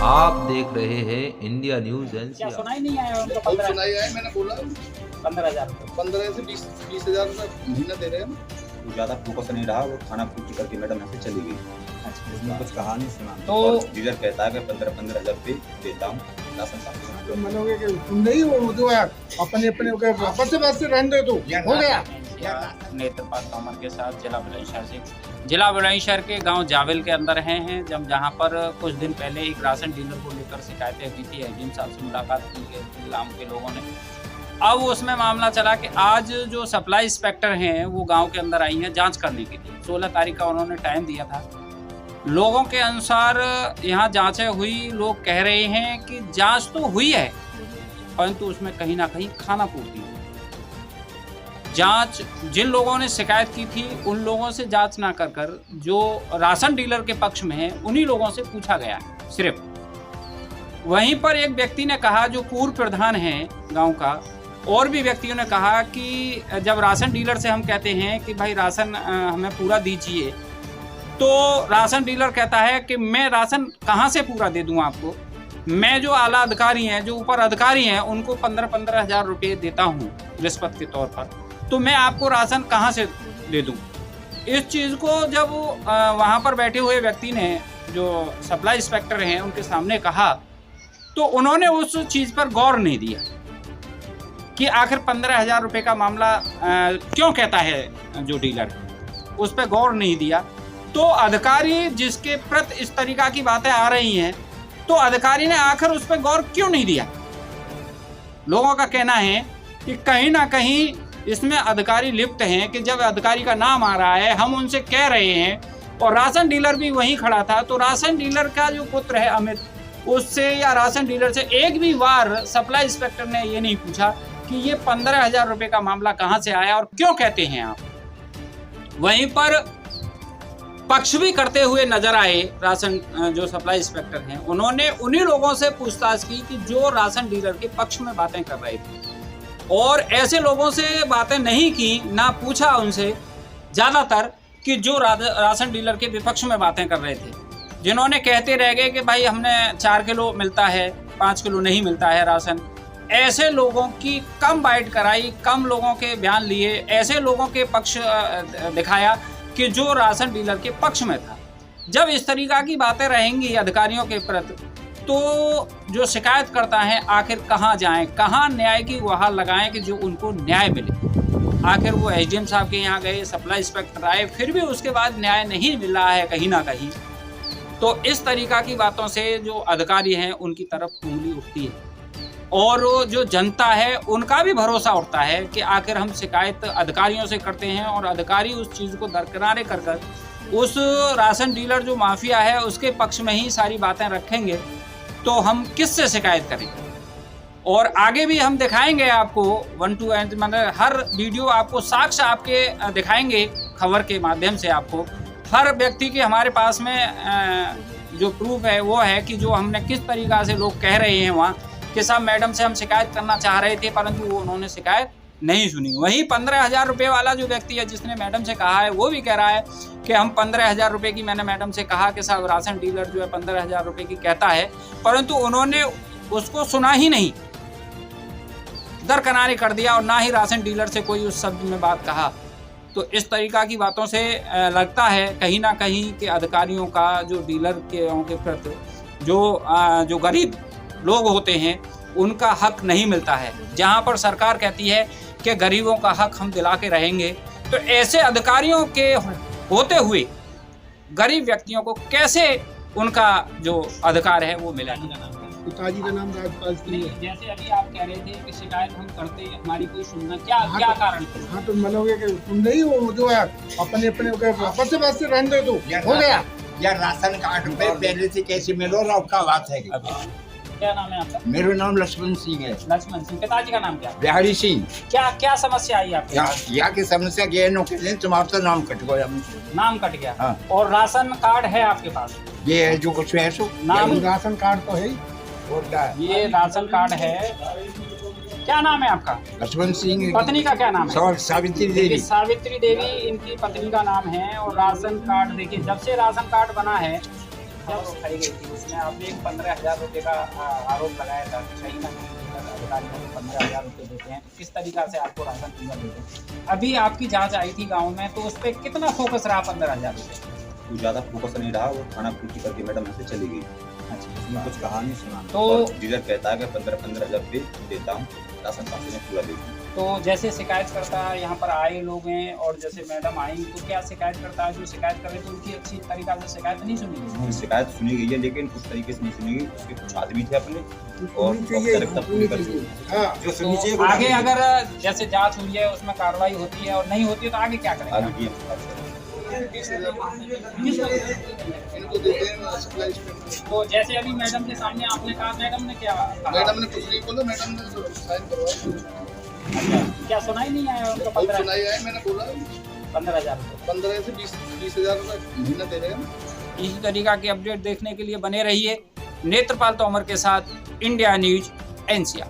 आप देख रहे हैं इंडिया न्यूज क्या एनसीआर। सुनाई नहीं आया उनको? बहुत सुनाई है, मैंने बोला 15,000 रुपये। 15 से 20 हजार रुपये महीना दे रहे हैं। वो ज़्यादा फोकस नहीं रहा, वो खाना पूर्ति करके मैडम यहाँ से चली गई। उसने कुछ कहा नहीं, सुना। तो डीलर कहता है कि 15-15 हजार रुपये देता हूँ राशन साहब। तो मनोगे कि तुम नहीं वो जो है अपने अपने आपस से रहने दे तो हो गया। नेत्रपाल तोमर के साथ जिला बुलंदशहर के गांव जावेल के अंदर हैं जब जहां पर कुछ दिन पहले एक राशन डीलर को लेकर शिकायतें हुई थी। एसडीएम साहब से मुलाकात की गई गांव के लोगों ने। अब उसमें मामला चला कि आज जो सप्लाई इंस्पेक्टर हैं वो गांव के अंदर आई हैं जांच करने के लिए। 16 तारीख का उन्होंने टाइम दिया था। लोगों के अनुसार यहाँ जांचें हुई। लोग कह रहे हैं कि जांच तो हुई है परंतु उसमें कहीं ना कहीं खाना पूर्ति हुई। जांच जिन लोगों ने शिकायत की थी उन लोगों से जांच ना कर जो राशन डीलर के पक्ष में है उन्हीं लोगों से पूछा गया है सिर्फ। वहीं पर एक व्यक्ति ने कहा जो पूर्व प्रधान है गांव का, और भी व्यक्तियों ने कहा कि जब राशन डीलर से हम कहते हैं कि भाई राशन हमें पूरा दीजिए, तो राशन डीलर कहता है कि मैं राशन कहाँ से पूरा दे दूँ आपको। मैं जो आला अधिकारी हैं, जो ऊपर अधिकारी हैं, उनको 15-15 हजार रुपये देता हूँ रिश्वत के तौर पर, तो मैं आपको राशन कहाँ से दे दूँ। इस चीज़ को जब वहाँ पर बैठे हुए व्यक्ति ने, जो सप्लाई इंस्पेक्टर हैं, उनके सामने कहा तो उन्होंने उस चीज़ पर गौर नहीं दिया कि आखिर 15,000 रुपये का मामला क्यों कहता है जो डीलर, उस पर गौर नहीं दिया। तो अधिकारी जिसके प्रति इस तरीक़ा की बातें आ रही हैं, तो अधिकारी ने आखिर उस पर गौर क्यों नहीं दिया। लोगों का कहना है कि कहीं ना कहीं इसमें अधिकारी लिप्त हैं कि जब अधिकारी का नाम आ रहा है, हम उनसे कह रहे हैं, और राशन डीलर भी वहीं खड़ा था, तो राशन डीलर का जो पुत्र है अमित, उससे या राशन डीलर से एक भी बार सप्लाई इंस्पेक्टर ने ये नहीं पूछा कि ये 15,000 रुपये का मामला कहाँ से आया और क्यों कहते हैं आप। वहीं पर पक्ष भी करते हुए नजर आए राशन जो सप्लाई इंस्पेक्टर हैं, उन्होंने उन्हीं लोगों से पूछताछ की कि जो राशन डीलर के पक्ष में बातें कर रहे थे, और ऐसे लोगों से बातें नहीं की, ना पूछा उनसे ज़्यादातर कि जो राशन डीलर के विपक्ष में बातें कर रहे थे, जिन्होंने कहते रह गए कि भाई हमने 4 किलो मिलता है, 5 किलो नहीं मिलता है राशन। ऐसे लोगों की कम बाइट कराई, कम लोगों के बयान लिए, ऐसे लोगों के पक्ष दिखाया कि जो राशन डीलर के पक्ष में था। जब इस तरीक़ा की बातें रहेंगी अधिकारियों के प्रति, तो जो शिकायत करता है आखिर कहाँ जाएं, कहाँ न्याय की गुहार लगाएं कि जो उनको न्याय मिले। आखिर वो एसडीएम साहब के यहाँ गए, सप्लाई इंस्पेक्टर आए, फिर भी उसके बाद न्याय नहीं मिल रहा है कहीं ना कहीं। तो इस तरीक़ा की बातों से जो अधिकारी हैं उनकी तरफ उंगली उठती है, और जो जनता है उनका भी भरोसा उठता है कि आखिर हम शिकायत अधिकारियों से करते हैं और अधिकारी उस चीज़ को दरकिनारे कर उस राशन डीलर जो माफिया है उसके पक्ष में ही सारी बातें रखेंगे, तो हम किससे शिकायत करेंगे। और आगे भी हम दिखाएंगे आपको 1 to end, मतलब हर वीडियो आपको साक्ष्य आपके दिखाएंगे खबर के माध्यम से। आपको हर व्यक्ति के हमारे पास में जो प्रूफ है वो है कि जो हमने किस तरीक़ा से लोग कह रहे हैं वहाँ कि साहब मैडम से हम शिकायत करना चाह रहे थे परंतु वो उन्होंने शिकायत नहीं सुनी। वहीं 15,000 रुपये वाला जो व्यक्ति है जिसने मैडम से कहा है, वो भी कह रहा है कि हम 15,000 रुपये की, मैंने मैडम से कहा कि साहब राशन डीलर जो है 15,000 रुपये की कहता है, परंतु उन्होंने उसको सुना ही नहीं, दरकिनारे कर दिया, और ना ही राशन डीलर से कोई उस शब्द में बात कहा। तो इस तरीक़ा की बातों से लगता है कहीं ना कहीं कि अधिकारियों का जो डीलर के प्रति जो गरीब लोग होते हैं उनका हक नहीं मिलता है। जहां पर सरकार कहती है कि गरीबों का हक हम दिला के रहेंगे, तो ऐसे अधिकारियों के होते हुए गरीब व्यक्तियों को कैसे उनका जो अधिकार है वो मिलेगा। पिताजी का नाम राजपाल सिंह है। जैसे अभी आप कह रहे थे कि शिकायत हम करते हैं, हमारी कोई सुनना, क्या कारण है? हाँ, तो मनोगे कि तुम नहीं वो जो है अपने अपने आपस से रहने दे तो हो गया। यार राशन कार्ड पे पहले से कैसे मिलो रहा का बात है। क्या नाम है आपका? मेरा नाम लक्ष्मण सिंह है। लक्ष्मण सिंह। पिताजी का नाम क्या? बिहारी सिंह। क्या समस्या आई आपके? यहाँ की समस्या ये है, तुम्हारा नाम कट गया। नाम कट गया। हाँ। और राशन कार्ड है आपके पास? ये है जो कुछ है सो नाम, राशन कार्ड तो है ही। और क्या है? ये राशन कार्ड है। क्या नाम है आपका? लक्ष्मण सिंह। पत्नी का क्या नाम है? सावित्री देवी। सावित्री देवी इनकी पत्नी का नाम है। और राशन कार्ड देखिए, जब से राशन कार्ड बना है खबर उठाई गई थी उसमें आपने एक 15,000 रुपये का आरोप लगाया था कि कहीं ना कहीं अधिकारियों को 15,000 रुपये देते हैं, किस तरीका से आपको राशन पूरा देते हैं। अभी आपकी जांच आई थी गांव में, तो उस पर कितना फोकस रहा 15,000 रुपये? तो ज़्यादा फोकस नहीं रहा, वो खाना पूर्ति करके मैडम यहाँ से चली गई। उसने कुछ कहा नहीं सुना। तो डीलर कहता है कि 15,000 रुपये देता हूँ, राशन कार्ड में पूरा देती हूँ। तो जैसे शिकायत करता है यहाँ पर आए लोग हैं और जैसे मैडम आई, तो क्या शिकायत करता है, जो शिकायत कर रहे तो उनकी अच्छी तरीका से शिकायत नहीं सुनी गई? शिकायत सुनी गई है, लेकिन उस तरीके से नहीं सुनी गई। उसके कुछ आदमी थे अपने और औपचारिकता पूरी कर दी। हाँ तो आगे अगर जैसे जांच हुई है उसमें कार्रवाई होती है और नहीं होती है तो आगे क्या करेंगे? आगे DM से बात करेंगे। 20,000 इनको देते हैं सप्लाई स्टेट। तो जैसे अभी मैडम के सामने आपने कहा, मैडम ने क्या कहा? मैडम ने कुछ नहीं बोला, मैडम ने साइन करवाया। अच्छा, क्या सुनाई नहीं आया उनका? बहुत सुनाई है, मैंने बोला 15,000 रुपये। 15 से 20,000 रुपये महीना दे रहे हैं। इसी तरीका की अपडेट देखने के लिए बने रहिए नेत्रपाल तोमर के साथ, इंडिया न्यूज NCR।